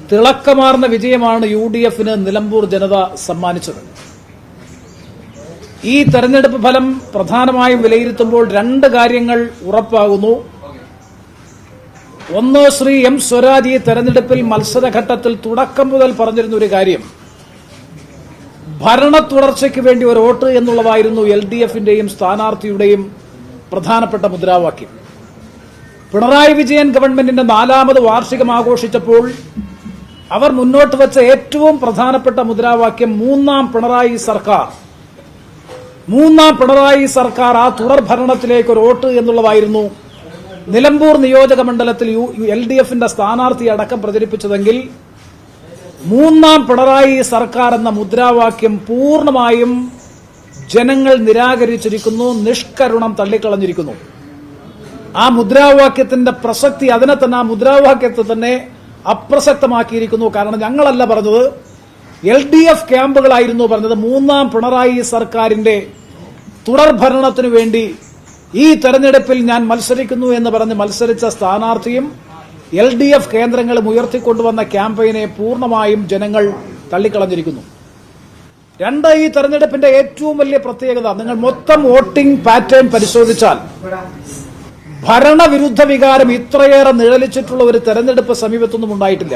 തിളക്കമാർന്ന വിജയമാണ് UDF-ന് നിലമ്പൂർ ജനത സമ്മാനിച്ചത്. ഈ തെരഞ്ഞെടുപ്പ് ഫലം പ്രധാനമായും വിലയിരുത്തുമ്പോൾ രണ്ട് കാര്യങ്ങൾ ഉറപ്പാകുന്നു. ഒന്ന്, ശ്രീ M. സ്വരാജ് ഈ തെരഞ്ഞെടുപ്പിൽ മത്സരഘട്ടത്തിൽ തുടക്കം മുതൽ പറഞ്ഞിരുന്ന ഒരു കാര്യം, ഭരണ തുടർച്ചയ്ക്ക് വേണ്ടി ഒരു വോട്ട് എന്നുള്ളതായിരുന്നു LDF-ന്റെയും സ്ഥാനാർത്ഥിയുടെയും പ്രധാനപ്പെട്ട മുദ്രാവാക്യം. പിണറായി വിജയൻ ഗവൺമെന്റിന്റെ 4ാമത് വാർഷികം ആഘോഷിച്ചപ്പോൾ അവർ മുന്നോട്ട് വെച്ച ഏറ്റവും പ്രധാനപ്പെട്ട മുദ്രാവാക്യം മൂന്നാം പിണറായി സർക്കാർ, ആ തുടർ ഭരണത്തിലേക്ക് ഒരു വോട്ട് എന്നുള്ളതായിരുന്നു. നിലമ്പൂർ നിയോജക മണ്ഡലത്തിൽ LDF-ന്റെ സ്ഥാനാർത്ഥി അടക്കം പ്രചരിപ്പിച്ചതെങ്കിൽ മൂന്നാം പിണറായി സർക്കാർ എന്ന മുദ്രാവാക്യം പൂർണ്ണമായും ജനങ്ങൾ നിരാകരിച്ചിരിക്കുന്നു, നിഷ്കരുണം തള്ളിക്കളഞ്ഞിരിക്കുന്നു. ആ മുദ്രാവാക്യത്തിന്റെ പ്രസക്തി അതിനെ തന്നെ, ആ മുദ്രാവാക്യത്തെ തന്നെ അപ്രസക്തമാക്കിയിരിക്കുന്നു. കാരണം ഞങ്ങളല്ല പറഞ്ഞത്, LDF ക്യാമ്പുകളായിരുന്നു പറഞ്ഞത്. മൂന്നാം പിണറായി സർക്കാരിന്റെ തുടർ ഭരണത്തിനു വേണ്ടി ഈ തെരഞ്ഞെടുപ്പിൽ ഞാൻ മത്സരിക്കുന്നു എന്ന് പറഞ്ഞ് മത്സരിച്ച സ്ഥാനാർത്ഥിയും LDF കേന്ദ്രങ്ങളും ഉയർത്തിക്കൊണ്ടുവന്ന ക്യാമ്പയിനെ പൂർണ്ണമായും ജനങ്ങൾ തള്ളിക്കളഞ്ഞിരിക്കുന്നു. രണ്ട്, ഈ തെരഞ്ഞെടുപ്പിന്റെ ഏറ്റവും വലിയ പ്രത്യേകത, നിങ്ങൾ മൊത്തം വോട്ടിംഗ് പാറ്റേൺ പരിശോധിച്ചാൽ ഭരണവിരുദ്ധ വികാരം ഇത്രയേറെ നിഴലിച്ചിട്ടുള്ള ഒരു തെരഞ്ഞെടുപ്പ് സമീപത്തൊന്നും ഉണ്ടായിട്ടില്ല.